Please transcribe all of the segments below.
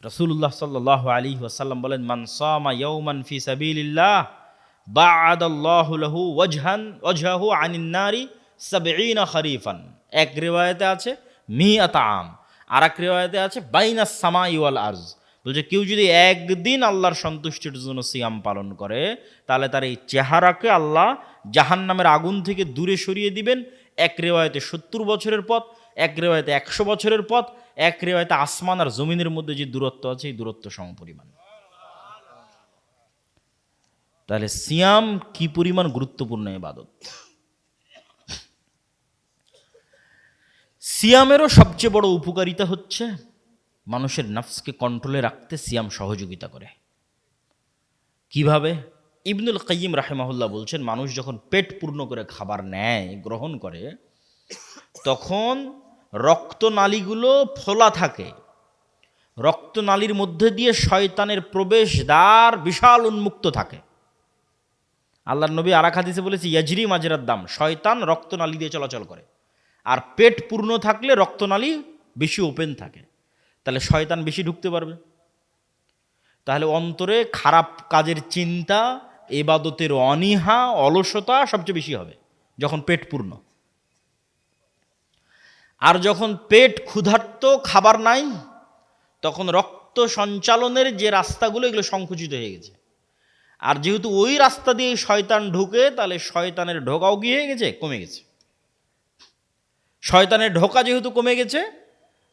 রাসূলুল্লাহ সাল্লাল্লাহু আলাইহি ওয়াসাল্লাম বলেন, মান সামা ইয়াওমান ফি সাবিলিল্লাহ বা'আদাল্লাহু লাহু ওয়াজহাহু আনিন নারি ৭০ খরিফান। এক রিওয়ায়াতে আছে মিআত আম, আর এক রিওয়ায়াতে আছে বাইনাস সামাই ওয়াল আরজ। বলছে কেউ যদি একদিন আল্লাহর সন্তুষ্টির জন্য সিয়াম পালন করে, তাহলে তার এই চেহারাকে আল্লাহ জাহান্নামের আগুন থেকে দূরে সরিয়ে দিবেন। এক রিওয়ায়াতে ৭০ বছরের পথ, এক রিওয়ায়াতে ১০০ বছরের পথ, এক রিওয়ায়াতে আসমান আর জমিনের মধ্যে যে দূরত্ব আছে এই দূরত্ব সমপরিমাণ। তাহলে সিয়াম কি পরিমাণ গুরুত্বপূর্ণ ইবাদত। সিয়ামেরও সবচেয়ে বড় উপকারিতা হচ্ছে মানুষের নফসকে কন্ট্রোলে রাখতে সিয়াম সহযোগিতা করে। কিভাবে? ইবনুল কাইয়িম রাহিমাহুল্লাহ বলছেন, মানুষ যখন পেট পূর্ণ করে খাবার নেয়, গ্রহণ করে, তখন রক্তনালীগুলো ফোলা থাকে। রক্তনালীর মধ্যে দিয়ে শয়তানের প্রবেশদ্বার বিশাল উন্মুক্ত থাকে। আল্লাহর নবী আর এক হাদিসে বলেছে, ইয়াজরি মাজরাদ দাম, শয়তান রক্তনালী দিয়ে চলাচল করে। আর পেট পূর্ণ থাকলে রক্তনালী বেশি ওপেন থাকে, তাহলে শয়তান বেশি ঢুকতে পারবে। তাহলে অন্তরে খারাপ কাজের চিন্তা, ইবাদতের অনীহা, অলসতা সবচেয়ে বেশি হবে যখন পেট পূর্ণ। আর যখন পেট ক্ষুধার্ত, খাবার নাই, তখন রক্ত সঞ্চালনের যে রাস্তাগুলো এগুলো সংকুচিত হয়ে গেছে। আর যেহেতু ওই রাস্তা দিয়ে শয়তান ঢুকে, তাহলে শয়তানের ঢোকাও গিয়ে গেছে, কমে গেছে। শয়তানের ঢোকা যেহেতু কমে গেছে,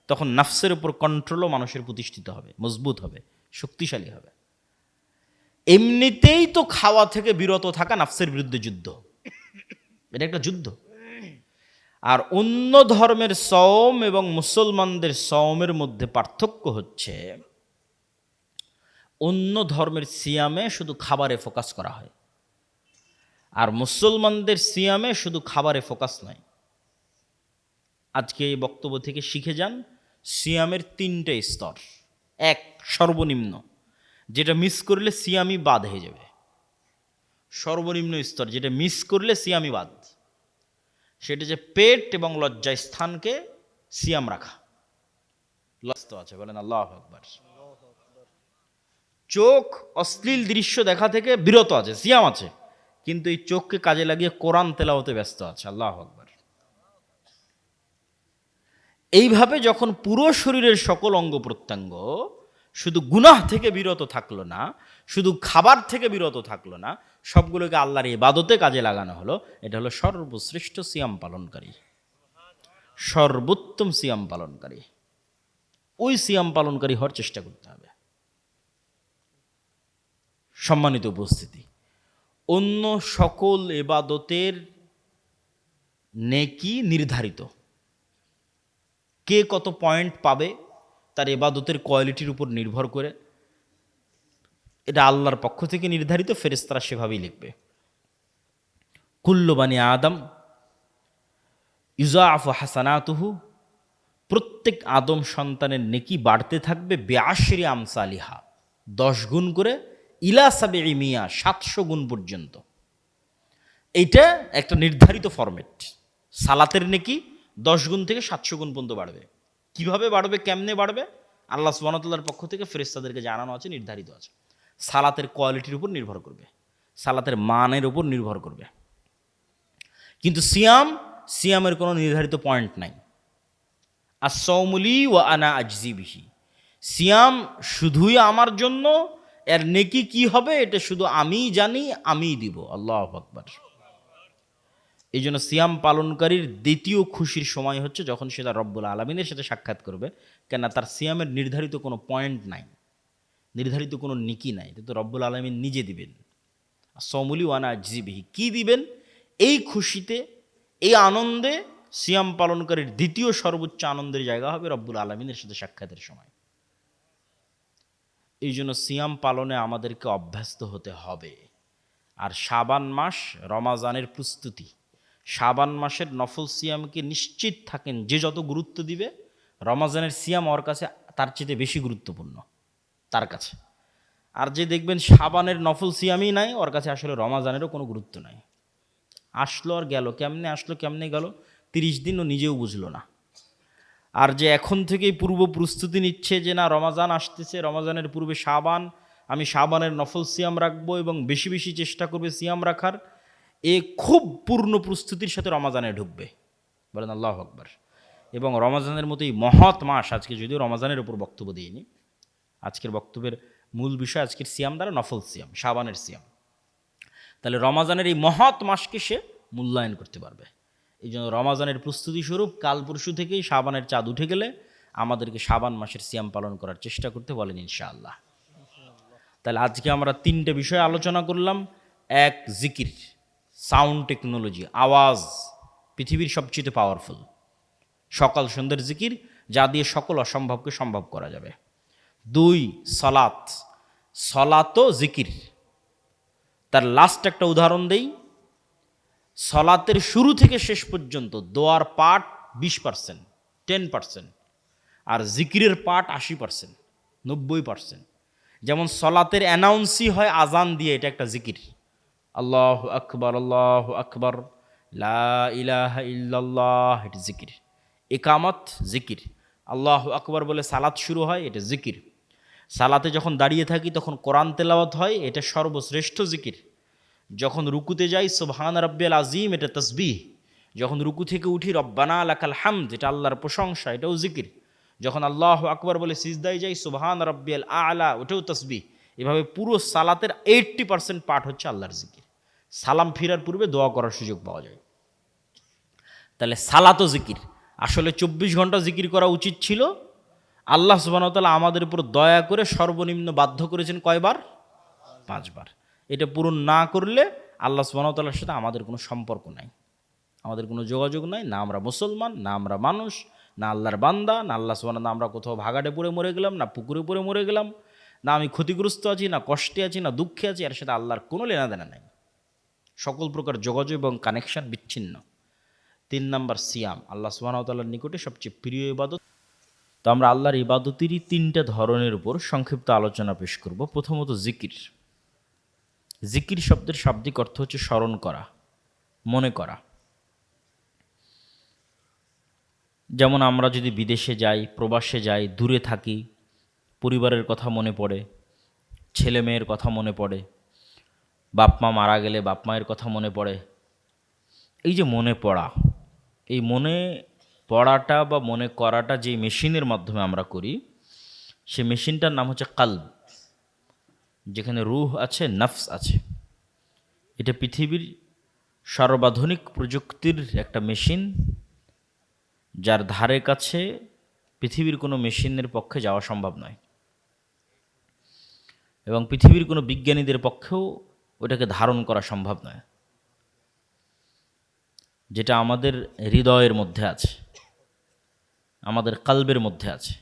তখন নফসের উপর কন্ট্রোলও মানুষের প্রতিষ্ঠিত হবে, মজবুত হবে, শক্তিশালী হবে। এমনিতেই তো খাওয়া থেকে বিরত থাকা নফসের বিরুদ্ধে যুদ্ধ, এটা একটা যুদ্ধ। আর অন্য ধর্মের সওম এবং মুসলমানদের সওমের মধ্যে পার্থক্য হচ্ছে, অন্য ধর্মের সিয়ামে শুধু খাবারে ফোকাস করা হয়, আর মুসলমানদের সিয়ামে শুধু খাবারে ফোকাস নয়। আজকে এই বক্তব্য থেকে শিখে যান, সিয়ামের ৩টে স্তর। এক, সর্বনিম্ন, যেটা মিস করলে সিয়ামই বাদ হয়ে যাবে। সর্বনিম্ন স্তর, যেটা মিস করলে সিয়ামই বাদ, সেটা যে পেট এবং লজ্জা স্থানকে সিয়াম রাখা। লস্ত আছে, বলেন আল্লাহু আকবার। চোখ অশ্লীল দৃশ্য দেখা থেকে বিরত আছে, সিয়াম আছে, কিন্তু এই চোখকে কাজে লাগিয়ে কোরআন তেলাওয়াতে ব্যস্ত আছে। আল্লাহু আকবার। এইভাবে যখন পুরো শরীরের সকল অঙ্গ প্রত্যঙ্গ শুধু গুনাহ থেকে বিরত থাকলো না, শুধু খাবার থেকে বিরত থাকলো না, সবগুলোকে আল্লাহর ইবাদতে কাজে লাগানো হলো, এটা হলো সর্বশ্রেষ্ঠ সিয়াম পালনকারী, সর্বোত্তম সিয়াম পালনকারী। ওই সিয়াম পালনকারী হওয়ার চেষ্টা করতে হবে। সম্মানিত উপস্থিতি, অন্য সকল ইবাদতের নেকি নির্ধারিত। কে কত পয়েন্ট পাবে তার ইবাদতের কোয়ালিটির উপর নির্ভর করে, এটা আল্লাহর পক্ষ থেকে নির্ধারিত, ফেরেশতারা সেভাবেই লিখবে। কুল্লু বানি আদম ইউজাফু হাসানাতুহু, প্রত্যেক আদম সন্তানের নেকি বাড়তে থাকবে বিআশরি আমসালিহা, 10 গুণ করে, ইলা সাবিঈ মিয়া, 700 গুণ পর্যন্ত। এইটা একটা নির্ধারিত ফরম্যাট। সালাতের নেকি 10 গুণ থেকে 700 গুণ পর্যন্ত বাড়বে। কিভাবে বাড়বে, কেমনে বাড়বে, আল্লাহ সুবহানাহু ওয়া তাআলার পক্ষ থেকে ফেরেশতাদেরকে জানানো আছে, নির্ধারিত আছে। সালাতের কোয়ালিটির উপর নির্ভর করবে, সালাতের মানের উপর নির্ভর করবে। কিন্তু সিয়ামের কোনো নির্ধারিত পয়েন্ট নাই। as-sawmu লি ওয়া আনা আজজি বিহি, সিয়াম শুধুই আমার জন্য, এর নেকি কি হবে এটা শুধু আমিই জানি, আমিই দিব। আল্লাহু আকবার। এই জন্য সিয়াম পালনকারীর দ্বিতীয় খুশির সময় হচ্ছে যখন সে তার রব্বুল আলামিনের সাথে সাক্ষাৎ করবে। কেন? তার সিয়ামের নির্ধারিত কোনো পয়েন্ট নাই, নির্ধারিত কোনো নেকি নাই, এটা তো রব্বুল আলামিন নিজে দিবেন। as-sawmu লি ওয়া আনা আজজি বিহি, কি দিবেন? এই খুশিতে, এই আনন্দে সিয়াম পালনকারীর দ্বিতীয় সর্বোচ্চ আনন্দের জায়গা হবে রব্বুল আলামিনের সাথে সাক্ষাতের সময়। এই জন্য সিয়াম পালনে আমাদেরকে অভ্যস্ত হতে হবে। আর শাবান মাস রমাজানের প্রস্তুতি, শাবান মাসের নফল সিয়ামকে নিশ্চিত থাকেন যে যত গুরুত্ব দিবে, রমাজানের সিয়াম ওর কাছে তার চেয়ে বেশি গুরুত্বপূর্ণ তার কাছে। আর যে দেখবেন শাবানের নফল সিয়ামই নাই, ওর কাছে আসলে রমাজানেরও কোনো গুরুত্ব নাই। আসলো আর গেল, কেমনে আসলো কেমনে গেল, 30 দিন ও নিজেও বুঝলো না। আর যে এখন থেকেই পূর্ব প্রস্তুতি নিচ্ছে যে না রমাজান আসতেছে, রমাজানের পূর্বে শাবান, আমি শাবানের নফল সিয়াম রাখবো এবং বেশি বেশি চেষ্টা করবে সিয়াম রাখার, এ খুব পূর্ণ প্রস্তুতির সাথে রমাজানে ঢুকবে। বলেন আল্লাহু আকবার। এবং রমাজানের মতো এই মহৎ মাস, আজকে যদিও রমাজানের উপর বক্তব্য দিইনি, আজকের বক্তব্যের মূল বিষয় আজকের সিয়াম দ্বারা নফল সিয়াম, শাবানের সিয়াম। তাহলে রমাজানের এই মহৎ মাসকে সে মূল্যায়ন করতে পারবে। এই জন্য রমাজানের প্রস্তুতি স্বরূপ কাল পরশু থেকেই শাবানের চাঁদ উঠে গেলে আমাদেরকে শাবান মাসের সিয়াম পালন করার চেষ্টা করতে বলেন ইনশাআল্লাহ। তাহলে আজকে আমরা 3টে বিষয় আলোচনা করলাম। এক, জিকির, সাউন্ড টেকনোলজি, আওয়াজ পৃথিবীর সবচেয়ে পাওয়ারফুল, সকাল সন্ধ্যের জিকির যা দিয়ে সকল অসম্ভবকে সম্ভব করা যাবে। 2, সলাত, সলাতও জিকির। তার লাস্ট একটা উদাহরণ দেই, সলাতের শুরু থেকে শেষ পর্যন্ত দোয়ার পাঠ 20%, 10%, আর জিকিরের পাঠ 80%, 90%। যেমন সলাতের অ্যানাউন্সই হয় আজান দিয়ে, এটা একটা জিকির, আল্লাহু আকবার, আল্লাহু আকবার, লা ইলাহা ইল্লাল্লাহ, এটা জিকির। ইকামত জিকির, আল্লাহু আকবার বলে সালাত শুরু হয়, এটা জিকির। সালাতে যখন দাঁড়িয়ে থাকি তখন কোরআন তেলাওয়াত হয়, এটা সর্বশ্রেষ্ঠ জিকির। যখন রুকুতে যাই সুবহান রাব্বিয়াল আজিম, এটা তাসবিহ। যখন রুকু থেকে উঠি রব্বানা লাকাল হামদ, এটা আল্লাহর প্রশংসা, এটাও জিকির। যখন আল্লাহু আকবার বলে সিজদায় যাই সুবহান রাব্বিয়াল আলা, ওটাও তাসবিহ। এভাবে পুরো সালাতের 80% পাঠ হচ্ছে আল্লাহর জিকির। সালাম ফিরার পূর্বে দোয়া করার সুযোগ পাওয়া যায়। তাহলে সালাতও জিকির। আসলে 24 ঘন্টা জিকির করা উচিত ছিল। আল্লাহ সুবহানাহু ওয়া তাআলা আমাদের উপর দয়া করে সর্বনিম্ন বাধ্য করেছেন কয়বার? 5 বার। এটা পূরণ না করলে আল্লাহ সুবহানাহু ওয়া তাআলার সাথে আমাদের কোনো সম্পর্ক নাই, আমাদের কোনো যোগাযোগ নাই। না আমরা মুসলমান, না আমরা মানুষ, না আল্লাহর বান্দা, না আল্লাহ সুবহানাহু, না আমরা কোথাও ভাগাড়ে পড়ে মরে গেলাম, না পুকুরে পড়ে মরে গেলাম, না আমি ক্ষতিগ্রস্ত আছি, না কষ্টে আছি, না দুঃখে আছি, এর সাথে আল্লাহর কোনো লেনাদেনা নাই। সকল প্রকার যোগাযোগ এবং কানেকশন বিচ্ছিন্ন। 3 নাম্বার সিয়াম, আল্লাহ সুবহানাহু ওয়া তাআলার নিকটে সবচেয়ে প্রিয় ইবাদত। তো আমরা আল্লাহর ইবাদতেরই 3টা ধরনের উপর সংক্ষিপ্ত আলোচনা পেশ করব। প্রথমত জিকির। জিকির শব্দের শাব্দিক অর্থ হচ্ছে স্মরণ করা, মনে করা। যেমন আমরা যদি বিদেশে যাই, প্রবাসে যাই, দূরে থাকি, পরিবারের কথা মনে পড়ে, ছেলে মেয়ের কথা মনে পড়ে, বাপ মা মারা গেলে বাপ মায়ের কথা মনে পড়ে। এই যে মনে পড়া, এই মনে পড়াটা বা মনে করাটা যে মেশিনের মাধ্যমে আমরা করি, সে মেশিনটার নাম হচ্ছে কালব, যেখানে রূহ আছে, নফস আছে। এটা পৃথিবীর সর্বাধুনিক প্রযুক্তির একটা মেশিন, যার ধারে কাছে পৃথিবীর কোনো মেশিনের পক্ষে যাওয়া সম্ভব নয়, এবং পৃথিবীর কোনো বিজ্ঞানীদের পক্ষেও ওটাকে ধারণ করা সম্ভব নয়, যেটা আমাদের হৃদয়ের মধ্যে আছে, আমাদের কালবের মধ্যে আছে।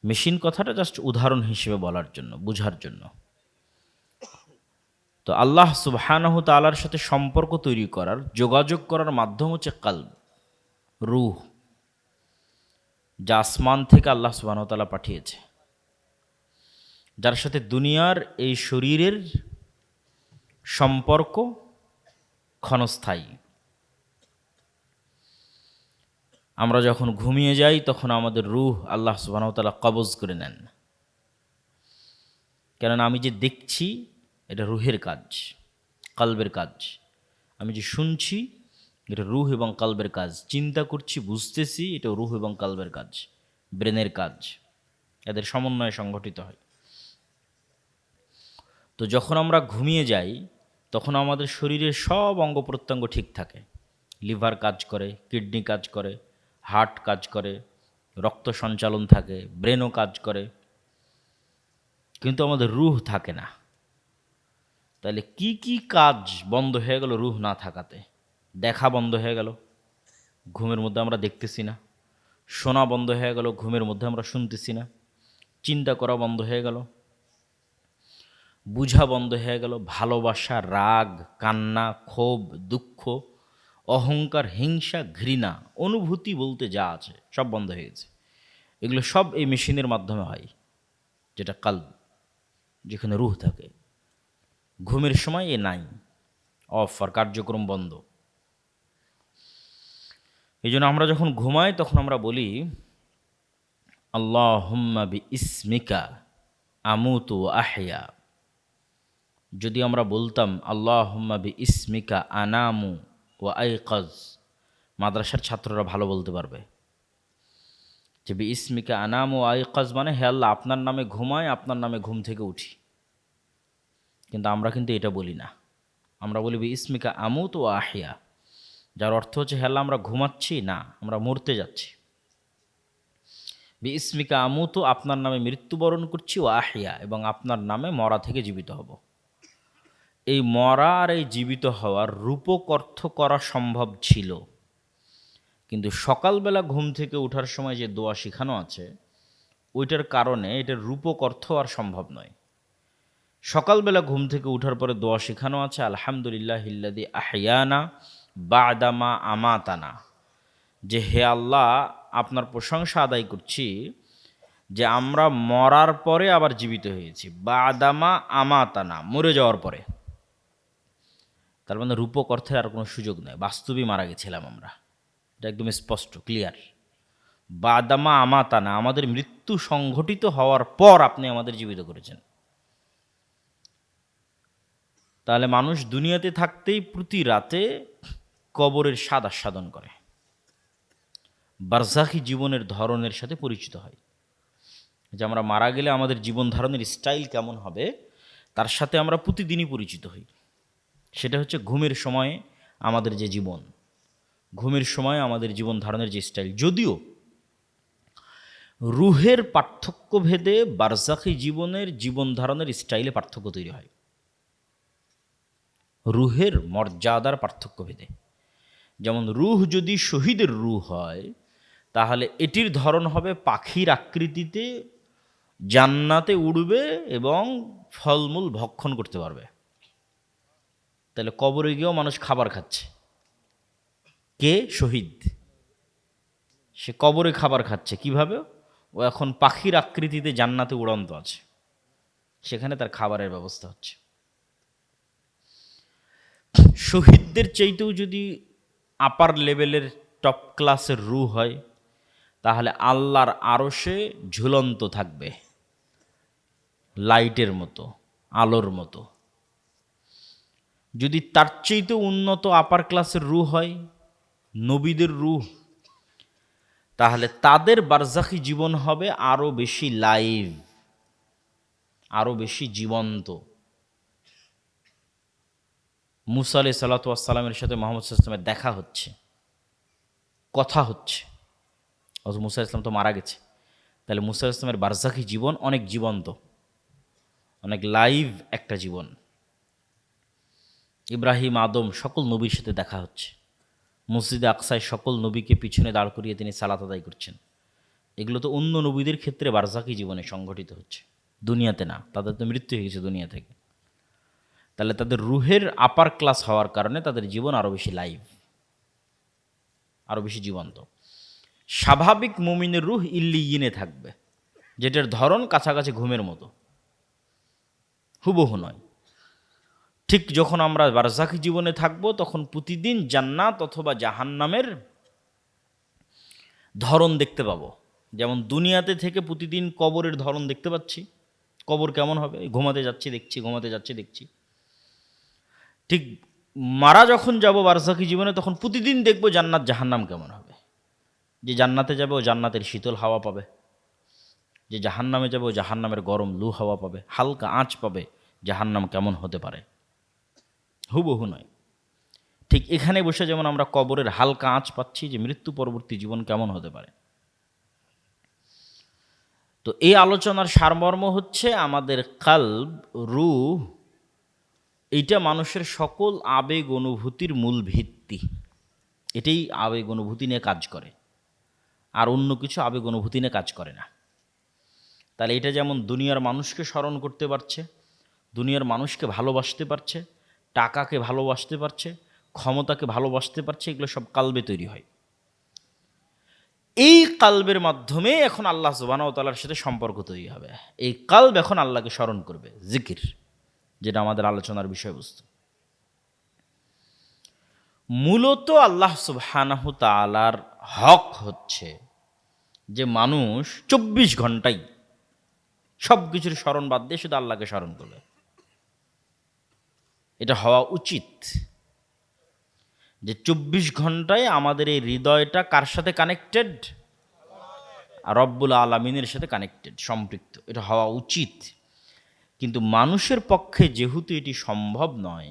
মেশিন কথাটা জাস্ট উদাহরণ হিসেবে বলার জন্য, বুঝার জন্য। তো আল্লাহ সুবহানাহু তাআলার সাথে সম্পর্ক তৈরি করার, যোগাযোগ করার মাধ্যম হচ্ছে কালব, রূহ, যা আসমান থেকে আল্লাহ সুবহানাহু তাআলা পাঠিয়েছে, যার সাথে দুনিয়ার এই শরীরের সম্পর্ক ক্ষণস্থায়ী। আমরা যখন ঘুমিয়ে যাই তখন আমাদের রূহ আল্লাহ সুবহানাহু ওয়া তাআলা কবজ করে নেন। কেননা আমি যে দেখছি এটা রূহের কাজ, কালবের কাজ। আমি যে শুনছি এটা রূহ এবং কালবের কাজ। চিন্তা করছি, বুঝতেছি, এটা রূহ এবং কালবের কাজ, ব্রেনের কাজ। এদের সমন্বয়ে সংগঠিত হয়। তো যখন আমরা ঘুমিয়ে যাই তখন আমাদের শরীরের সব অঙ্গ প্রত্যঙ্গ ঠিক থাকে। লিভার কাজ করে, কিডনি কাজ করে, হার্ট কাজ করে, রক্ত সঞ্চালন থাকে, ব্রেনও কাজ করে, কিন্তু আমাদের রূহ থাকে না। তাহলে কি কি কাজ বন্ধ হয়ে গেল রূহ না থাকাতে? দেখা বন্ধ হয়ে গেল, ঘুমের মধ্যে আমরা দেখতেছি না। শোনা বন্ধ হয়ে গেল, ঘুমের মধ্যে আমরা শুনতেছি না। চিন্তা করা বন্ধ হয়ে গেল, বুঝা বন্ধ হয়ে গেল। ভালোবাসা, রাগ, কান্না, ক্ষোভ, দুঃখ, অহংকার, হিংসা, ঘৃণা, অনুভূতি বলতে যা আছে সব বন্ধ হয়ে গেছে। এগুলো সব এই মেশিনের মাধ্যমে হয়, যেটা কালব, যেখানে রূহ থাকে। ঘুমের সময় এ নাই, অফ, আর কার্যক্রম বন্ধ। এই জন্য আমরা যখন ঘুমাই তখন আমরা বলি আল্লাহুম্মা বি ইসমিকা আমুতু ওয়া আহইয়া। যদি আমরা বলতাম আল্লাহুম্মা বি ইসমিকা আনামু ওয়া আইকাজ, মাদ্রাসার ছাত্ররা ভালো বলতে পারবে যে বি ইসমিকা আনামু ওয়া আইকাজ মানে হে আল্লাহ আপনার নামে ঘুমাই, আপনার নামে ঘুম থেকে উঠি। কিন্তু আমরা কিন্তু এটা বলি না, আমরা বলি বি ইসমিকা আমুতু ওয়া আহইয়া, যার অর্থ হচ্ছে হে আল্লাহ আমরা ঘুমাচ্ছি না, আমরা মরতে যাচ্ছি। বি ইসমিকা আমুতু আপনার নামে মৃত্যুবরণ করছি, ও আহিয়া এবং আপনার নামে মরা থেকে জীবিত হব। এই মরা আর এই জীবিত হওয়ার রূপক অর্থ করা সম্ভব ছিল, কিন্তু সকালবেলা ঘুম থেকে ওঠার সময় যে দোয়া শেখানো আছে ওইটার কারণে এটার রূপক অর্থ আর সম্ভব নয়। সকালবেলা ঘুম থেকে ওঠার পরে দোয়া শেখানো আছে আলহামদুলিল্লাহিল্লাযী আহইয়ানা বা'দামা আমাতানা, যে হে আল্লাহ আপনার প্রশংসা আদায় করছি যে আমরা মরার পরে আবার জীবিত হয়েছি, বা'দামা আমাতানা মরে যাওয়ার পরে। তার মানে রূপক অর্থের আর কোনো সুযোগ নেই, বাস্তবেই মারা গেছিলাম আমরা, এটা একদম স্পষ্ট ক্লিয়ার। বা'দামা আমাতানা আমাদের মৃত্যু সংঘটিত হওয়ার পর আপনি আমাদের জীবিত করেছেন। তাহলে মানুষ দুনিয়াতে থাকতেই প্রতি রাতে কবরের স্বাদ আস্বাদন করে, বারজাখি জীবনের ধরনের সাথে পরিচিত হয়, যে আমরা মারা গেলে আমাদের জীবন ধারণের স্টাইল কেমন হবে তার সাথে আমরা প্রতিদিনই পরিচিত হই। সেটা হচ্ছে ঘুমের সময় আমাদের যে জীবন, ঘুমের সময় আমাদের জীবন ধারণের যে স্টাইল। যদিও রুহের পার্থক্য ভেদে বারজাখি জীবনের জীবন ধারণের স্টাইলে পার্থক্য তৈরি হয়, রুহের মর্যাদার পার্থক্য ভেদে। যেমন রুহ যদি শহীদের রুহ হয় তাহলে এটির ধরন হবে পাখির আকৃতিতে, জান্নাতে উড়বে এবং ফলমূল ভক্ষণ করতে পারবে। তাহলে কবরে গিয়েও মানুষ খাবার খাচ্ছে, কে? শহীদ। সে কবরে খাবার খাচ্ছে কিভাবে? ও এখন পাখির আকৃতিতে জান্নাতে উড়ন্ত আছে, সেখানে তার খাবারের ব্যবস্থা হচ্ছে। শহীদদের চাইতেও যদি আপার লেভেলের টপ ক্লাসের রূহ হয় তাহলে আল্লাহর আরশে ঝুলন্ত থাকবে, লাইটের মতো, আলোর মতো। যদি তার চাইতেও উন্নত আপার ক্লাসের রূহ হয়, নবীদের রূহ, তাহলে তাদের বারজাখি জীবন হবে আরও বেশি লাইভ, আরও বেশি জীবন্ত। মুসা আলাইহিস সালাতু ওয়াস সালামের সাথে মুহাম্মদ সাল্লাল্লাহু আলাইহি ওয়াসাল্লামের দেখা হচ্ছে, কথা হচ্ছে। অথচ মুসা আলাইহিস সালাম তো মারা গেছে, তাহলে মুসা আলাইহিস সালামের বারজাখি জীবন অনেক জীবন্ত, অনেক লাইভ একটা জীবন। ইব্রাহিম, আদম সকল নবীর সাথে দেখা হচ্ছে, মসজিদে আকসায় সকল নবীকে পিছনে দাঁড় করিয়ে তিনি সালাত আদায় করছেন। এগুলো তো অন্য নবীদের ক্ষেত্রে বারজাখি জীবনে সংঘটিত হচ্ছে, দুনিয়াতে না, তাদের তো মৃত্যু হয়ে গেছে দুনিয়া থেকে। তাহলে তাদের রুহের আপার ক্লাস হওয়ার কারণে তাদের জীবন আরও বেশি লাইভ, আরও বেশি জীবন্ত। স্বাভাবিক মুমিনের রুহ ইল্লিয়িনে থাকবে, যেটার ধরন কাছাকাছি ঘুমের মতো, হুবহু নয়। ঠিক যখন আমরা বারজাখি জীবনে থাকবো তখন প্রতিদিন জান্নাত অথবা জাহান্নামের ধরন দেখতে পাবো। যেমন দুনিয়াতে থেকে প্রতিদিন কবরের ধরন দেখতে পাচ্ছি, কবর কেমন হবে, ঘুমাতে যাচ্ছি দেখছি, ঘুমাতে যাচ্ছি দেখছি। ঠিক মারা যখন যাব বারজাখি জীবনে তখন প্রতিদিন দেখবো জান্নাত জাহান্নাম কেমন হবে। যে জান্নাতে যাবে ও জান্নাতের শীতল হাওয়া পাবে, যে জাহান্নামে যাবে ও জাহান্নামের গরম লু হাওয়া পাবে, হালকা আঁচ পাবে। জাহান্নাম কেমন হতে পারে, হুবহু নয়। ঠিক এখানে বসে যেমন আমরা কবরের হালকা আঁচ পাচ্ছি যে মৃত্যু পরবর্তী জীবন কেমন হতে পারে। তো এই আলোচনার সারমর্ম হচ্ছে আমাদের কালব, রূহ, এইটা মানুষের সকল আবেগ অনুভূতির মূল ভিত্তি। এটাই আবেগ অনুভূতি নিয়ে কাজ করে, আর অন্য কিছু আবেগ অনুভূতি নিয়ে কাজ করে না। তাহলে এটা যেমন দুনিয়ার মানুষকে স্মরণ করতে পারছে, দুনিয়ার মানুষকে ভালোবাসতে পারছে, টাকাকে ভালোবাসতে পারছে, ক্ষমতাকে ভালোবাসতে পারছে, এগুলো সব কালবে তৈরি হয়। এই কালবের মাধ্যমে এখন আল্লাহ সুবহানাহু ওয়া তাআলার সাথে সম্পর্ক তৈরি হবে। এই কালব এখন আল্লাহকে স্মরণ করবে, জিকির, যেটা আমাদের আলোচনার বিষয়বস্তু। মূলত আল্লাহ সুবহানাহু তাআলার হক হচ্ছে যে মানুষ 24 ঘন্টাই সব কিছুর স্মরণ বাদ দিয়ে শুধু আল্লাহকে স্মরণ করবে। এটা হওয়া উচিত যে 24 ঘন্টায় আমাদের এই হৃদয়টা কার সাথে কানেক্টেড? রব্বুল আলামিনের সাথে কানেক্টেড, সম্পৃক্ত। এটা হওয়া উচিত। কিন্তু মানুষের পক্ষে যেহেতু এটি সম্ভব নয়,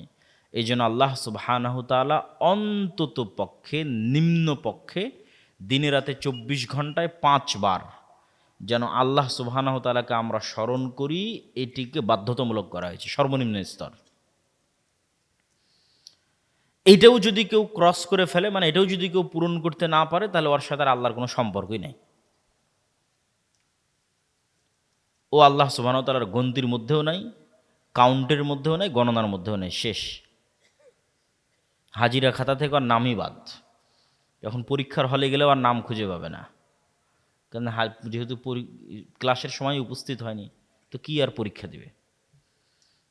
এই জন্য আল্লাহ সুবহানাহু তাআলা অন্তত পক্ষে, নিম্ন পক্ষে দিনে রাতে 24 ঘন্টায় 5 বার যেন আল্লাহ সুবহানাহু তাআলাকে আমরা স্মরণ করি, এটিকে বাধ্যতামূলক করা হয়েছে, সর্বনিম্ন স্তর। এইটাও যদি কেউ ক্রস করে ফেলে, মানে এটাও যদি কেউ পূরণ করতে না পারে, তাহলে ওর সাথে আর আল্লাহর কোনো সম্পর্কই নেই। ও আল্লাহ সুবহানাহু ওয়া তাআলার গন্তির মধ্যেও নাই, কাউন্টের মধ্যেও নাই, গণনার মধ্যেও নেই, শেষ। হাজিরা খাতা থেকে আর নামই বাদ। এখন পরীক্ষার হলে গেলেও আর নাম খুঁজে পাবে না, কারণ যেহেতু ক্লাসের সময় উপস্থিত হয়নি, তো কি আর পরীক্ষা দিবে?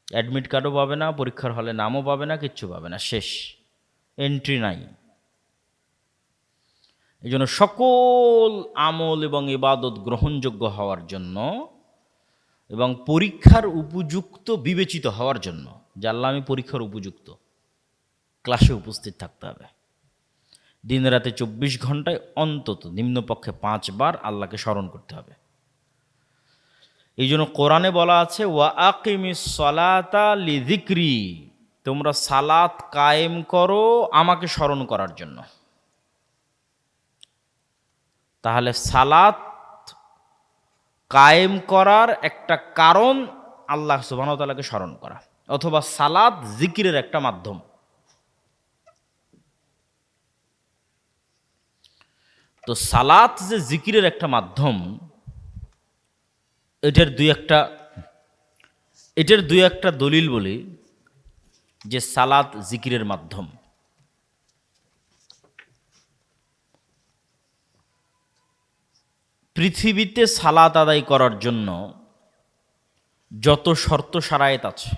অ্যাডমিট কার্ডও পাবে না, পরীক্ষার হলে নামও পাবে না, কিচ্ছু পাবে না, শেষ, এন্ট্রি নাই। এই জন্য সকল আমল এবং ইবাদত গ্রহণযোগ্য হওয়ার জন্য এবং পরীক্ষার উপযুক্ত বিবেচিত হওয়ার জন্য, যে আল্লাহ আমি পরীক্ষার উপযুক্ত, ক্লাসে উপস্থিত থাকতে হবে। দিন রাতে 24 ঘন্টায় অন্তত নিম্নপক্ষে 5 বার আল্লাহকে স্মরণ করতে হবে। এই জন্য কোরআনে বলা আছে, ওয়া আকিমিস সালাতা লিযিকরি, তোমরা সালাত কায়েম করো আমাকে স্মরণ করার জন্য। তাহলে সালাত কায়েম করার একটা কারণ আল্লাহ সুবহানাহু ওয়া তাআলাকে স্মরণ করা, অথবা সালাত জিকিরের একটা মাধ্যম। তো সালাত যে জিকিরের একটা মাধ্যম, এটার দুই একটা দলিল বলি যে সালাত জিকিরের মাধ্যম। পৃথিবীতে সালাত আদায় করার জন্য যত শর্ত শারায়েত আছে,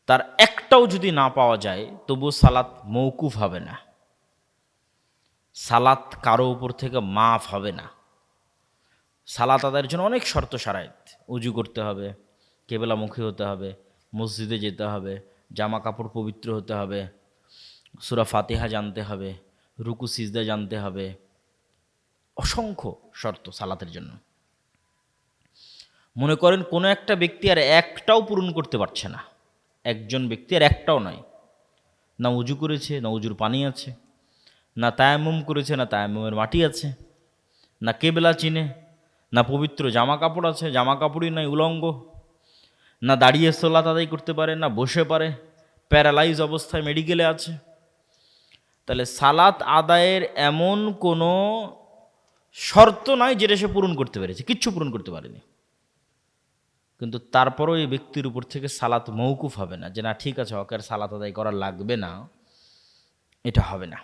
তার একটাও যদি না পাওয়া যায়, তবু সালাত মৌকুফ হবে না, সালাত কারো উপর থেকে মাফ হবে না। সালাত আদায়ের জন্য অনেক শর্ত শারায়েত, উজু করতে হবে, কেবলামুখী হতে হবে, মসজিদে যেতে হবে, জামা কাপড় পবিত্র হতে হবে, সূরা ফাতিহা জানতে হবে, রুকু সিজদা জানতে হবে, অসংখ্য শর্ত সালাতের জন্য। মনে করেন কোনো একটা ব্যক্তি আর একটাও পূরণ করতে পারছে না, একজন ব্যক্তি আর একটাও নয়, না উজু করেছে, না উজুর পানি আছে, না তায়াম্মুম করেছে, না তায়াম্মুমের মাটি আছে, না কেবলা চিনে, না পবিত্র জামা কাপড় আছে, জামা কাপড়ই নাই, উলঙ্গ, না দাঁড়িয়ে সালাত আদায় করতে পারে, না বসে পারে, প্যারালাইজ অবস্থায় মেডিকেলে আছে। তাহলে সালাত আদায়ের এমন কোনো শর্ত নাই যেটা সে পূরণ করতে পেরেছে, কিচ্ছু পূরণ করতে পারেনি। কিন্তু তারপরও এই ব্যক্তির উপর থেকে সালাত মৌকুফ হবে না, যে না ঠিক আছে ওকে আর সালাত আদায় করা লাগবে না, এটা হবে না।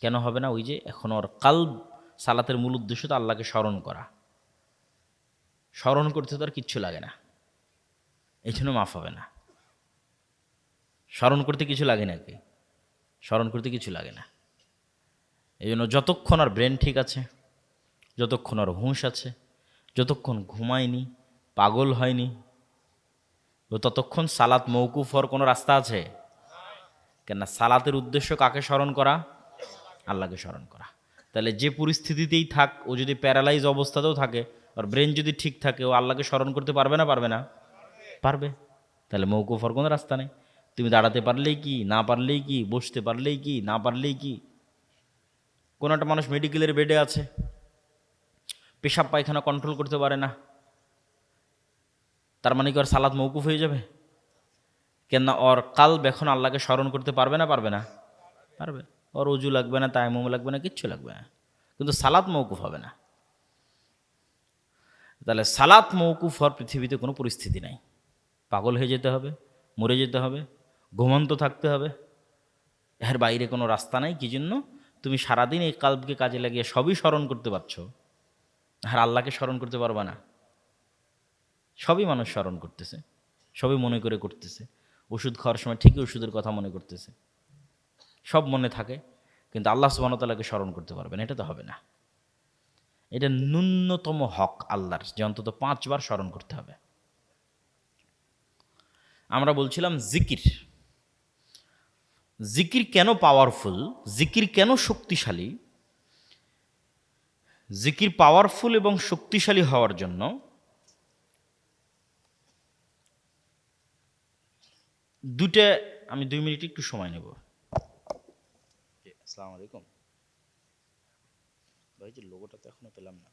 কেন হবে না? ওই যে এখন ওর কালব, সালাতের মূল উদ্দেশ্য তো আল্লাহকে স্মরণ করা, স্মরণ করতে তো আর কিচ্ছু লাগে না, এই জন্য মাফ হবে না। স্মরণ করতে কিছু লাগে নাকি? স্মরণ করতে কিছু লাগে না। এই জন্য যতক্ষণ আর ব্রেন ঠিক আছে, যতক্ষণ আর হুঁশ আছে, যতক্ষণ ঘুমায়নি, পাগল হয়নি, ততক্ষণ সালাত মৌকুফ হওয়ার কোনো রাস্তা আছে? কেননা সালাতের উদ্দেশ্য কাকে স্মরণ করা? আল্লাহকে স্মরণ করা। তাহলে যে পরিস্থিতিতেই থাক, ও যদি প্যারালাইজ অবস্থাতেও থাকে, আর ব্রেন যদি ঠিক থাকে, ও আল্লাহকে স্মরণ করতে পারবে না? পারবে না? পারবে। তাহলে মৌকুফ হওয়ার কোনো রাস্তা নেই। তুমি দাঁড়াতে পারলেই কি, না পারলেই কি, বসতে পারলেই কি, না পারলেই কি। কোনো একটা মানুষ মেডিকেলের বেডে আছে, পেশাব পায়খানা কন্ট্রোল করতে পারে না, তার মানে কি ওর সালাত মৌকুফ হয়ে যাবে? কেননা ওর কালব এখন আল্লাহকে স্মরণ করতে পারবে না? পারবে না? পারবে। ওর উজু লাগবে না, তায়াম্মুম লাগবে না, কিচ্ছু লাগবে না, কিন্তু সালাত মৌকুফ হবে না। তাহলে সালাত মৌকুফ হওয়ার পৃথিবীতে কোনো পরিস্থিতি নাই। পাগল হয়ে যেতে হবে, মরে যেতে হবে, ঘুমন্ত থাকতে হবে, এর বাইরে কোনো রাস্তা নাই। কি জন্য? তুমি সারাদিন এই কালবকে কাজে লাগিয়ে সবই স্মরণ করতে পারছো, আর আল্লাহকে স্মরণ করতে পারবা না। সবই মানুষ স্মরণ করতেছে, সবই মনে করে করতেছে। ওষুধ খাওয়ার সময় ঠিকই ওষুধের কথা মনে করতেছে, সব মনে থাকে, কিন্তু আল্লাহ সুবহানাহু ওয়া তাআলাকে স্মরণ করতে পারবেন, এটা তো হবে না। এটা ন্যূনতম হক আল্লাহর, যে অন্তত 5 বার স্মরণ করতে হবে। আমরা বলছিলাম জিকির, জিকির কেন পাওয়ারফুল, জিকির কেন শক্তিশালী। জিকির পাওয়ারফুল এবং শক্তিশালী হওয়ার জন্য দুটা, আমি 2 মিনিট একটু সময় নেব। আসসালামু আলাইকুম ভাই, যে লোগোটা তো এখনো পেলাম না।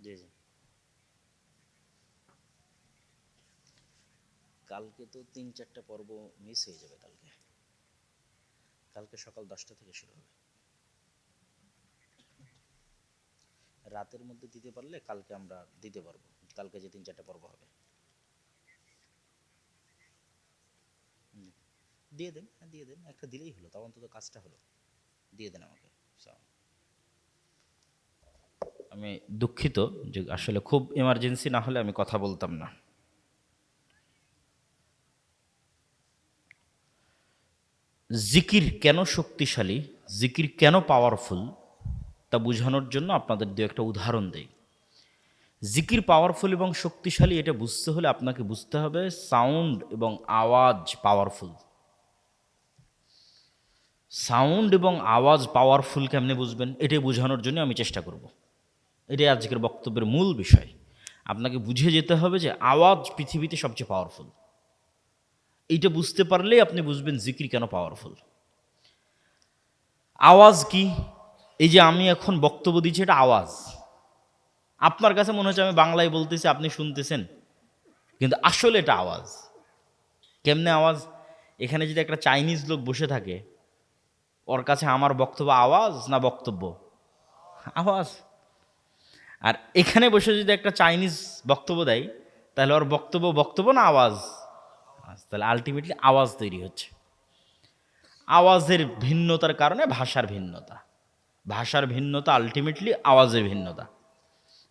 জি জি, কালকে তো 3-4টা পর্ব মিস হয়ে যাবে। কালকে কালকে সকাল 10টা থেকে শুরু হবে। রাতের মধ্যে দিতে পারলে কালকে আমরা দিতে পারবো, কালকে যে 3-4টা পর্ব হবে। দিয়ে দেন, হ্যাঁ দিয়ে দেন, একটা দিলেই হলো, তাও অন্তত কাজটা হলো। দিয়ে দেন আমাকে। আমি দুঃখিত যে আসলে খুব এমার্জেন্সি না হলে আমি কথা বলতাম না। জিকির কেন শক্তিশালী, জিকির কেন পাওয়ারফুল, তা বোঝানোর জন্য আপনাদের দু একটা উদাহরণ দেই। জিকির পাওয়ারফুল এবং শক্তিশালী এটা বুঝতে হলে আপনাকে বুঝতে হবে সাউন্ড এবং আওয়াজ পাওয়ারফুল। সাউন্ড এবং আওয়াজ পাওয়ারফুল কেমনে বুঝবেন, এটাই বোঝানোর জন্য আমি চেষ্টা করব। এটাই আজকের বক্তব্যের মূল বিষয়। আপনাকে বুঝে যেতে হবে যে আওয়াজ পৃথিবীতে সবচেয়ে পাওয়ারফুল। এইটা বুঝতে পারলেই আপনি বুঝবেন জিকির কেন পাওয়ারফুল। আওয়াজ কি? এই যে আমি এখন বক্তব্য দিচ্ছি, এটা আওয়াজ। আপনার কাছে মনে হচ্ছে আমি বাংলায় বলতেছি, আপনি শুনতেছেন, কিন্তু আসলে এটা আওয়াজ। কেমনে আওয়াজ? এখানে যদি একটা চাইনিজ লোক বসে থাকে, ওর কাছে আমার বক্তব্য আওয়াজ না বক্তব্য? আওয়াজ। আর এখানে বসে যদি একটা চাইনিজ বক্তব্য দেয়, তাহলে ওর বক্তব্য বক্তব্য না আওয়াজ? তাহলে আলটিমেটলি আওয়াজ তৈরি হচ্ছে। আওয়াজের ভিন্নতার কারণে ভাষার ভিন্নতা, ভাষার ভিন্নতা আলটিমেটলি আওয়াজের ভিন্নতা।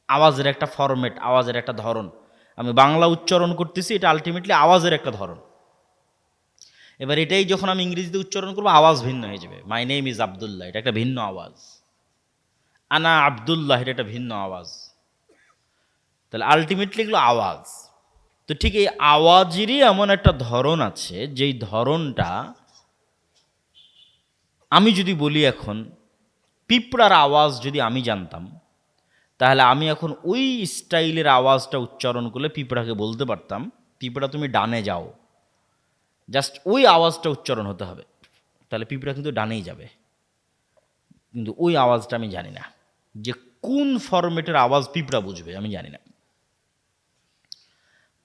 আওয়াজের একটা ফরম্যাট, আওয়াজের একটা ধরন। আমি বাংলা উচ্চারণ করতেছি, এটা আলটিমেটলি আওয়াজের একটা ধরন। এবার এটাই যখন আমি ইংরেজিতে উচ্চারণ করবো, আওয়াজ ভিন্ন হয়ে যাবে। মাই নেম ইজ আবদুল্লাহ, এটা একটা ভিন্ন আওয়াজ। আনা আবদুল্লাহ, এটা একটা ভিন্ন আওয়াজ। তাহলে আলটিমেটলি এগুলো আওয়াজ। তো ঠিক এই আওয়াজেরই এমন একটা ধরন আছে, যেই ধরনটা আমি যদি বলি এখন পিঁপড়ার আওয়াজ যদি আমি জানতাম, তাহলে আমি এখন ওই স্টাইলের আওয়াজটা উচ্চারণ করলে পিঁপড়াকে বলতে পারতাম, পিঁপড়া তুমি ডানে যাও। জাস্ট ওই আওয়াজটা উচ্চারণ হতে হবে, তাহলে পিঁপড়া কিন্তু ডানেই যাবে। কিন্তু ওই আওয়াজটা আমি জানি না, যে কোন ফরম্যাটের আওয়াজ পিঁপড়া বুঝবে আমি জানি না।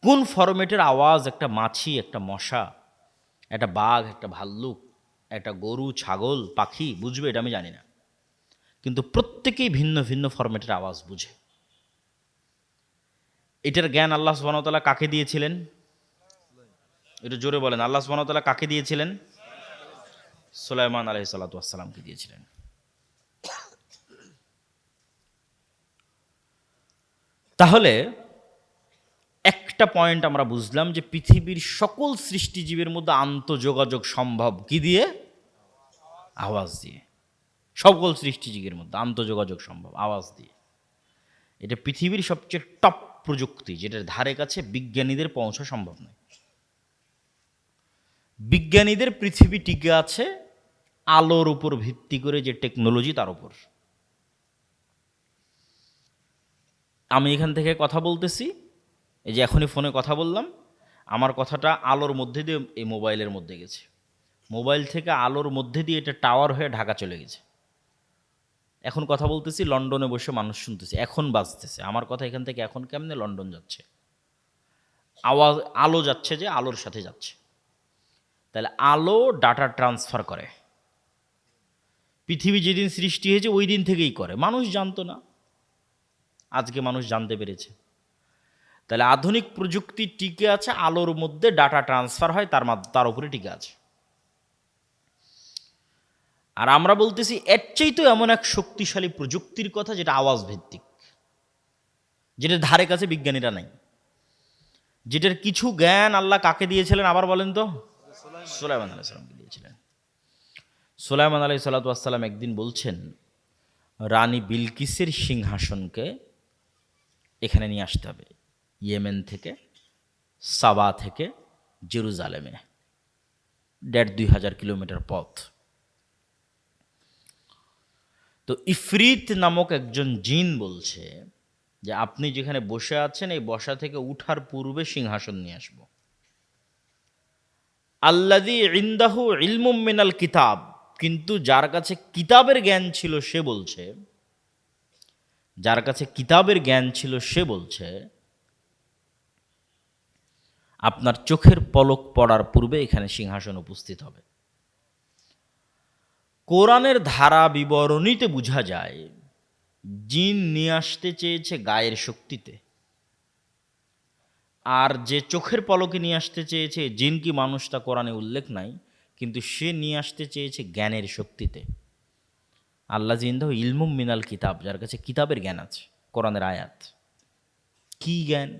কোন ফরম্যাটের আওয়াজ একটা মাছি, একটা মশা, একটা বাঘ, একটা ভাল্লুক, একটা গরু, ছাগল, পাখি বুঝবে, এটা আমি জানি না। কিন্তু প্রত্যেকেই ভিন্ন ভিন্ন ফরম্যাটের আওয়াজ বুঝে। এটার জ্ঞান আল্লাহ সুবহানাহু ওয়া তাআলা কাকে দিয়েছিলেন? একটু জোরে বলেন, আল্লাহ সুবহানাহু ওয়া তাআলা কাকে দিয়েছিলেন? সুলাইমান আলাইহিস সালাতু ওয়াস সালামকে দিয়েছিলেন। তাহলে একটা পয়েন্ট আমরা বুঝলাম যে পৃথিবীর সকল সৃষ্টিজীবের মধ্যে আন্তঃযোগাযোগ সম্ভব কি দিয়ে? আওয়াজ দিয়ে। সকল সৃষ্টিজীবের মধ্যে আন্তঃযোগাযোগ সম্ভব আওয়াজ দিয়ে। এটা পৃথিবীর সবচেয়ে টপ প্রযুক্তি, যেটার ধারে কাছে বিজ্ঞানীদের পৌঁছা সম্ভব নয়। বিজ্ঞানীদের পৃথিবী টিকে আছে আলোর উপর ভিত্তি করে, যে টেকনোলজি তার উপর। আমি এখান থেকে কথা বলতেছি, এই যে এখনই ফোনে কথা বললাম, আমার কথাটা আলোর মধ্যে দিয়ে এই মোবাইলের মধ্যে গেছে, মোবাইল থেকে আলোর মধ্যে দিয়ে এটা টাওয়ার হয়ে ঢাকা চলে গেছে। এখন কথা বলতেছি, লন্ডনে বসে মানুষ শুনতেছে, এখন বাজতেছে আমার কথা এখান থেকে। এখন কেমনে লন্ডন যাচ্ছে? আওয়াজ, আলো যাচ্ছে, যে আলোর সাথে যাচ্ছে। তাহলে আলো ডাটা ট্রান্সফার করে। পৃথিবী যেদিন সৃষ্টি হয়েছে ওই দিন থেকেই করে, মানুষ জানতো না, আজকে মানুষ জানতে পেরেছে। তাহলে আধুনিক প্রযুক্তি টিকে আছে আলোর মধ্যে, ডাটা ট্রান্সফার হয় তার উপরে টিকে আছে। আর আমরা বলতেছি এর চাইতে এমন এক শক্তিশালী প্রযুক্তির কথা যেটা আওয়াজ ভিত্তিক, যেটার ধারে কাছে বিজ্ঞানীরা নাই, যেটার কিছু জ্ঞান আল্লাহ কাকে দিয়েছিলেন আবার বলেন তো? সুলাইমান আলাইহিস সালামকে দিয়েছিলেন। সুলাইমান আলাইহিস সালাম একদিন বলছেন রানী বিলকিসের সিংহাসনকে এখানে নিয়ে আসতে হবে, ইয়েমেন থেকে, সাবা থেকে জেরুজালেমে, ১,৫০০ কিলোমিটার পথ। তো ইফরিত নামক একজন জিন বলছে যে আপনি যেখানে বসে আছেন এই বসা থেকে উঠার পূর্বে সিংহাসন নিয়ে আসবো। আল্লাযী ইনদাহু ইলমুম মিনাল কিতাব, কিন্তু যার কাছে কিতাবের জ্ঞান ছিল সে বলছে, যার কাছে কিতাবের জ্ঞান ছিল সে বলছে আপনার চোখের পলক পড়ার পূর্বে এখানে সিংহাসন উপস্থিত হবে। কোরআনের ধারা বিবরণীতে বোঝা যায় জিন নিয়ে আসতে চেয়েছে গায়ের শক্তিতে, আর যে চোখের পলকে নিয়ে আসতে চেয়েছে জিন কি মানুষ তা কোরআনে উল্লেখ নাই, কিন্তু সে নিয়ে আসতে চেয়েছে জ্ঞানের শক্তিতে। আল্লাহ জিন্দাহ ইলমুম মিনাল কিতাব, যার কাছে কিতাবের জ্ঞান আছে, কোরআনের আয়াত। কি জ্ঞান?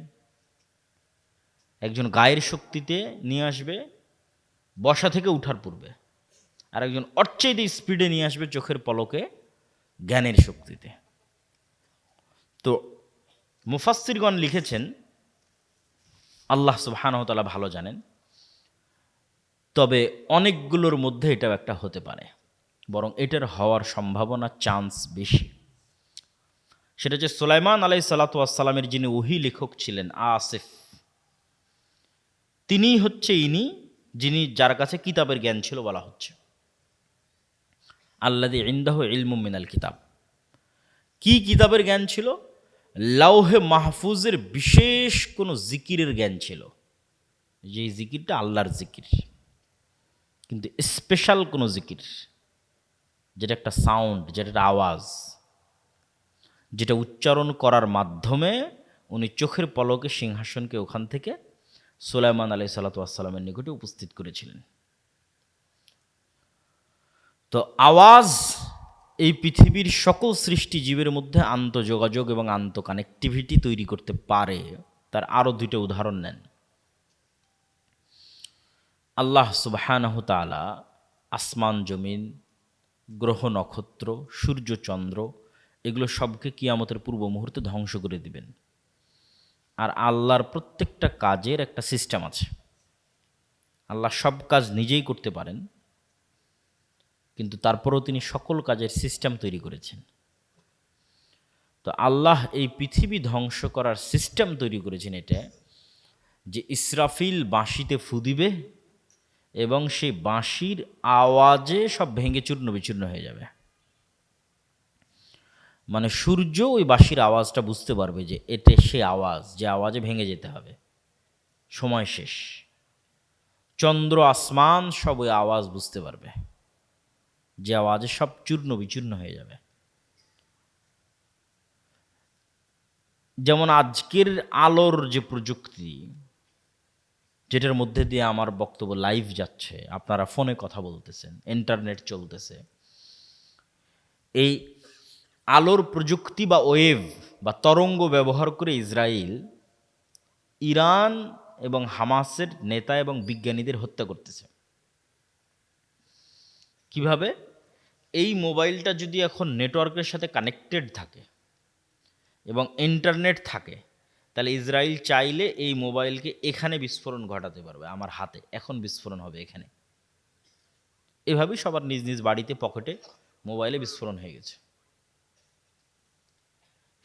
একজন গায়ের শক্তিতে নিয়ে আসবে বসা থেকে উঠার পূর্বে, আর একজন অর্চেইতে স্পিডে নিয়ে আসবে চোখের পলকে জ্ঞানের শক্তিতে। তো মুফাসসিরগণ লিখেছেন আল্লাহ সুবহানাহু ওয়া তাআলা ভালো জানেন, তবে অনেকগুলোর মধ্যে এটাও একটা হতে পারে, বরং এটার হওয়ার সম্ভাবনা চান্স বেশি। সেটা হচ্ছে সুলাইমান আলাইহিস সালাতু ওয়াস সালামের যিনি ওহী লেখক ছিলেন আসিফ, তিনি হচ্ছে ইনি যিনি যার কাছে কিতাবের জ্ঞান ছিল বলা হচ্ছে। আল্লাযী ইনদাহু ইলমুম মিনাল কিতাব, কি কিতাবের জ্ঞান ছিল? লাউহে মাহফুজের বিশেষ কোনো জিকিরের জ্ঞান ছিল, যে জিকিরটা আল্লাহর জিকির, কিন্তু স্পেশাল কোনো জিকির, যেটা একটা সাউন্ড, যেটা একটা আওয়াজ, যেটা উচ্চারণ করার মাধ্যমে উনি চোখের পলকে সিংহাসনকে ওখান থেকে সুলাইমান আলাইহিস সালাতু ওয়াস সালামের নিকটে উপস্থিত করেছিলেন। তো আওয়াজ এই পৃথিবীর সকল সৃষ্টিজীবের মধ্যে আন্তঃযোগাযোগ এবং আন্তঃকানেক্টিভিটি তৈরি করতে পারে। তার আরও দুইটা উদাহরণ নেন। আল্লাহ সুবহানাহু তাআলা আসমান জমিন, গ্রহ নক্ষত্র, সূর্য চন্দ্র, এগুলো সবকে কিয়ামতের পূর্ব মুহূর্তে ধ্বংস করে দিবেন। আর আল্লাহর প্রত্যেকটা কাজের একটা সিস্টেম আছে। আল্লাহ সব কাজ নিজেই করতে পারেন, কিন্তু তারপরেও তিনি সকল কাজের সিস্টেম তৈরি করেছেন। তো আল্লাহ এই পৃথিবী ধ্বংস করার সিস্টেম তৈরি করেছেন এটা, যে ইসরাফিল বাঁশিতে ফু দিবে এবং সেই বাঁশির আওয়াজে সব ভেঙে চূর্ণ বিচূর্ণ হয়ে যাবে। মানে সূর্য ওই বাঁশির আওয়াজটা বুঝতে পারবে যে এটা সে আওয়াজ, যে আওয়াজে ভেঙে যেতে হবে, সময় শেষ। চন্দ্র আসমান সব ওই আওয়াজ বুঝতে পারবে, যে আওয়াজে সব চূর্ণ বিচূর্ণ হয়ে যাবে। যেমন আজকের আলোর যে প্রযুক্তি, যেটার মধ্যে দিয়ে আমার বক্তব্য লাইভ যাচ্ছে, আপনারা ফোনে কথা বলতেছেন, ইন্টারনেট চলতেছে, এই আলোর প্রযুক্তি বা ওয়েভ বা তরঙ্গ ব্যবহার করে ইসরায়েল ইরান এবং হামাসের নেতা এবং বিজ্ঞানীদের হত্যা করতেছে। কিভাবে? এই মোবাইলটা যদি এখন নেটওয়ার্কের সাথে কানেক্টেড থাকে এবং ইন্টারনেট থাকে, তাহলে ইসরায়েল চাইলে এই মোবাইলকে এখানে বিস্ফোরণ ঘটাতে পারবে, আমার হাতে এখন বিস্ফোরণ হবে এখানে। এভাবেই সবার নিজ নিজ বাড়িতে পকেটে মোবাইলে বিস্ফোরণ হয়ে গেছে।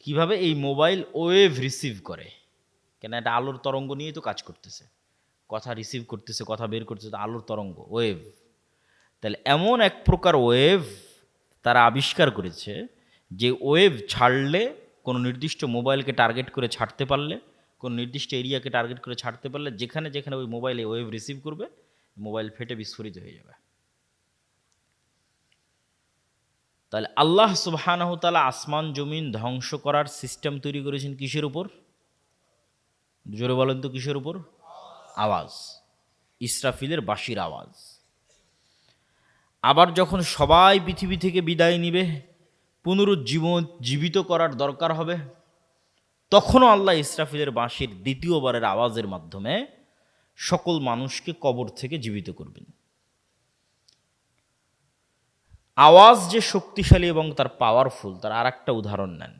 কিভাবে? এই মোবাইল ওয়েভ রিসিভ করে, কেন এটা আলোর তরঙ্গ নিয়েই তো কাজ করতেছে, কথা রিসিভ করতেছে, কথা বের করতেছে, আলোর তরঙ্গ, ওয়েভ। তাহলে এমন এক প্রকার ওয়েভ তারা আবিষ্কার করেছে, যে ওয়েভ ছাড়লে, কোনো নির্দিষ্ট মোবাইলকে টার্গেট করে ছাড়তে পারলে, কোনো নির্দিষ্ট এরিয়াকে টার্গেট করে ছাড়তে পারলে, যেখানে যেখানে ওই মোবাইলে ওয়েভ রিসিভ করবে, মোবাইল ফেটে বিস্ফোরিত হয়ে যাবে। তাহলে আল্লাহ সুবহানাহু তাআলা আসমান জমিন ধ্বংস করার সিস্টেম তৈরি করেছেন কিসের উপর? জোরে বলেন তো, কিসের উপর? আওয়াজ, ইসরাফিলের বাঁশির আওয়াজ। আবার যখন সবাই পৃথিবী থেকে বিদায় নিবে, জীবিত করার দরকার হবে, তখনও আল্লাহ ইসরাফিলের বাঁশির দ্বিতীয়বারের আওয়াজের মাধ্যমে সকল মানুষকে কবর থেকে জীবিত করবেন। আওয়াজ যে শক্তিশালী এবং তার পাওয়ারফুল, তার আর একটা উদাহরণ নেন।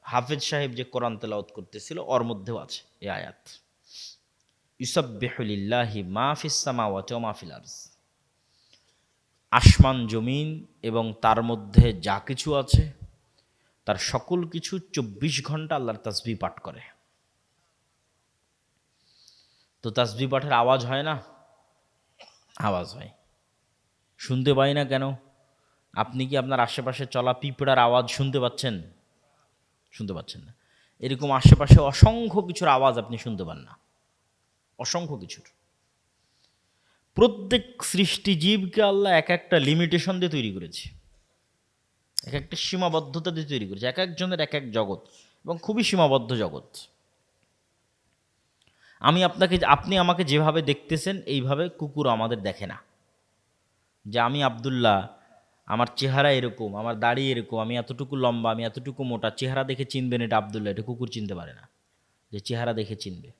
হাফেজ সাহেব যে কোরআন তেলাওয়াত করতেছিল, ওর মধ্যেও আছে এই আয়াত, ইউসাব্বিহু লিল্লাহি মা ফিস সামাওয়াতি ওয়া মা ফিল আরজ। আসমান জমিন এবং তার মধ্যে যা কিছু আছে, তার সকল কিছু 24 ঘন্টা আল্লাহর তাসবিহ পাঠ করে। তো তাসবিহ পাঠের আওয়াজ হয় না? আওয়াজ হয়। শুনতে পাই না কেন? আপনি কি আপনার আশেপাশে চলা পিঁপড়ার আওয়াজ শুনতে পাচ্ছেন? শুনতে পাচ্ছেন না। এরকম আশেপাশে অসংখ্য কিছুর আওয়াজ আপনি শুনতে পান না, অসংখ্য কিছুর। প্রত্যেক সৃষ্টিজীবকে আল্লাহ এক একটা লিমিটেশন দিয়ে তৈরি করেছে, এক একটা সীমাবদ্ধতা দিয়ে তৈরি করেছে, এক একজনের এক এক জগৎ, এবং খুবই সীমাবদ্ধ জগৎ। আপনি আমাকে যেভাবে দেখতেছেন, এইভাবে কুকুর আমাদের দেখে না। যে আমি আব্দুল্লাহ, আমার চেহারা এরকম, আমার দাড়ি এরকম, আমি এতটুকু লম্বা, আমি এতটুকু মোটা, চেহারা দেখে চিনবেন এটা আব্দুল্লাহ, এটা কুকুর চিনতে পারে না। যে চেহারা দেখে চিনবে,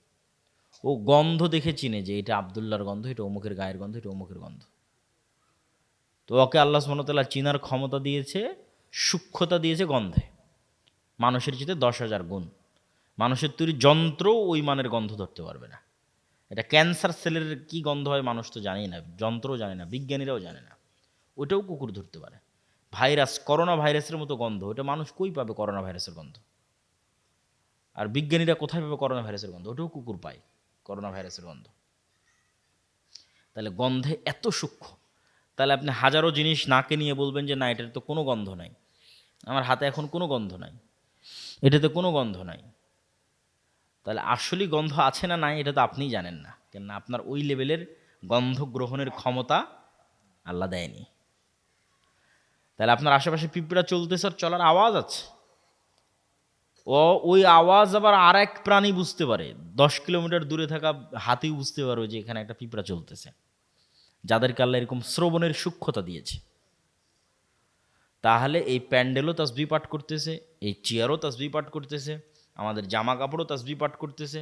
ও গন্ধ দেখে চিনে যে এটা আব্দুল্লাহর গন্ধ, এটা অমুকের গায়ের গন্ধ, এটা অমুকের গন্ধ। তো ওকে আল্লাহ সুবহানাহু ওয়া তাআলা চিনার ক্ষমতা দিয়েছে, সূক্ষ্মতা দিয়েছে গন্ধে, মানুষের চেয়ে 10,000 গুণ। মানুষের তৈরি যন্ত্র ওই মানের গন্ধ ধরতে পারবে না। এটা ক্যান্সার সেলের কি গন্ধ হয় মানুষ তো জানেই না, যন্ত্রও জানে না, বিজ্ঞানীরাও জানে না, ওটাও কুকুর ধরতে পারে। ভাইরাস, করোনা ভাইরাসের মতো গন্ধ, ওটা মানুষ কই পাবে করোনা ভাইরাসের গন্ধ? আর বিজ্ঞানীরা কোথায় পাবে করোনা ভাইরাসের গন্ধ? ওটাও কুকুর পায় করোনা ভাইরাসের গন্ধ। তাহলে গন্ধে এত সূক্ষ্ম। তাহলে আপনি হাজারো জিনিস নাকে নিয়ে বলবেন যে না, এটার তো কোনো গন্ধ নাই, আমার হাতে এখন কোনো গন্ধ নাই, এটাতে কোনো গন্ধ নাই। তাহলে আসলেই গন্ধ আছে না নাই এটা তো আপনিই জানেন না, কেননা আপনার ওই লেভেলের গন্ধ গ্রহণের ক্ষমতা আল্লাহ দেয়নি। তাহলে আপনার আশেপাশে পিঁপড়া চলতেছে, আর চলার আওয়াজ আছে, ওই আওয়াজ আবার আর এক প্রাণী বুঝতে পারে, 10 কিলোমিটার দূরে থাকা হাতিও বুঝতে পারবে যে এখানে একটা পিঁপড়া চলতেছে, যাদেরকে আল্লাহ এরকম শ্রবণের সূক্ষ্মতা দিয়েছে। তাহলে এই প্যান্ডেলও তাসবিহ পাঠ করতেছে, এই চেয়ারও তাসবিহ পাঠ করতেছে, আমাদের জামা কাপড়ও তাসবিহ পাঠ করতেছে,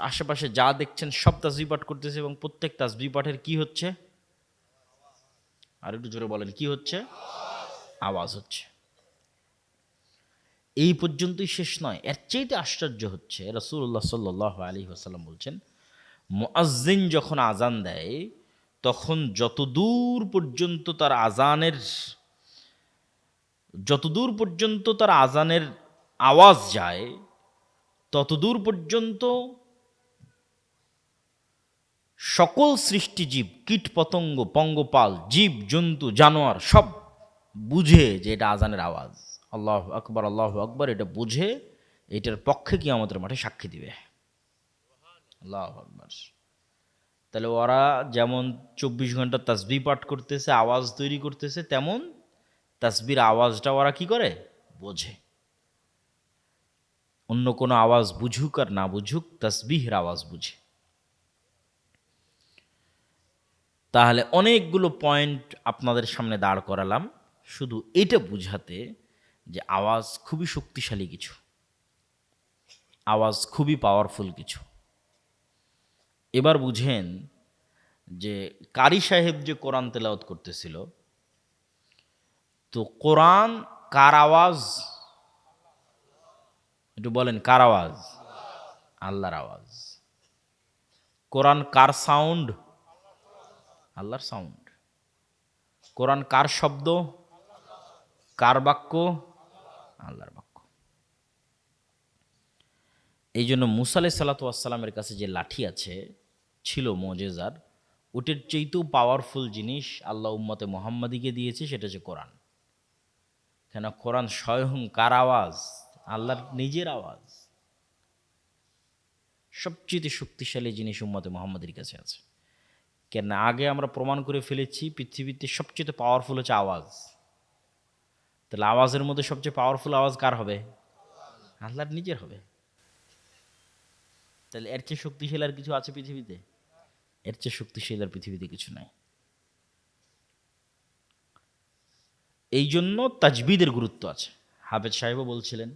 আশেপাশে যা দেখছেন সব তাসবিহ পাঠ করতেছে, এবং প্রত্যেক তাসবিহ পাঠের কি হচ্ছে? আর একটু জোরে বলেন, কি হচ্ছে? আওয়াজ হচ্ছে। এই পর্যন্তই শেষ নয়, এর চাইতে আশ্চর্য হচ্ছে রাসূলুল্লাহ সাল্লাল্লাহু আলাইহি ওয়াসাল্লাম বলছেন, মুয়াজ্জিন যখন আজান দেয়, তখন যতদূর পর্যন্ত তার আজানের আওয়াজ যায়, ততদূর পর্যন্ত সকল সৃষ্টিজীব, কীট পতঙ্গ, পঙ্গপাল, জীব জন্তু, জানোয়ার সব বুঝে যে এটা আজানের আওয়াজ। আল্লাহু আকবার, আল্লাহু আকবার, এটা বুঝে এটার পক্ষে কিয়ামতের মাঠে সাক্ষী দিবে। আল্লাহু আকবার। তাহলে ওরা যেমন 24 ঘন্টা তাসবিহ পাঠ করতেছে, আওয়াজ তৈরি করতেছে, তেমন তাসবির আওয়াজটা ওরা কি করে? বোঝে। অন্য কোনো আওয়াজ বুঝুক আর না বুঝুক, তাসবিহের আওয়াজ বুঝে। তাহলে অনেকগুলো পয়েন্ট আপনাদের সামনে দাঁড় করালাম শুধু এটা বুঝাতে যে আওয়াজ খুবই শক্তিশালী কিছু, আওয়াজ খুবই পাওয়ারফুল কিছু। এবার বুঝেন যে কারি সাহেব যে কোরআন তেলাওয়াত করতেছিল, তো কোরআন কার আওয়াজ? একটু বলেন, কার আওয়াজ? আল্লাহর আওয়াজ। কোরআন কার সাউন্ড? আল্লাহর সাউন্ড। কোরআন কার শব্দ? কার বাক্য? আল্লাহর বাক্য। এই জন্য মুসা আলাইহিস সালাতু ওয়াস সালামের কাছে যে লাঠি আছে, ছিল মুজিজার, ওটার চেয়েতেও পাওয়ারফুল জিনিস আল্লাহ উম্মতে মুহাম্মাদিকে দিয়েছে, সেটা হচ্ছে কোরআন। কেন? কোরআন স্বয়ং কার আওয়াজ? আল্লাহর নিজের আওয়াজ। সবচেয়ে শক্তিশালী জিনিস উম্মতে মুহাম্মাদির কাছে আছে। কেন? আগে আমরা প্রমাণ করে ফেলেছি পৃথিবীতে সবচেয়ে পাওয়ারফুল হচ্ছে আওয়াজ। তাহলে আওয়াজের মধ্যে সবচেয়ে পাওয়ারফুল আওয়াজ কার হবে? আল্লাহর নিজের হবে। তাহলে এর চেয়ে শক্তিশালী আর কিছু আছে পৃথিবীতে? এর চেয়ে শক্তিশালী আর পৃথিবীতে কিছু নাই। এই জন্য তাজবিদের গুরুত্ব আছে। হাফেজ সাহেবও বলছিলেন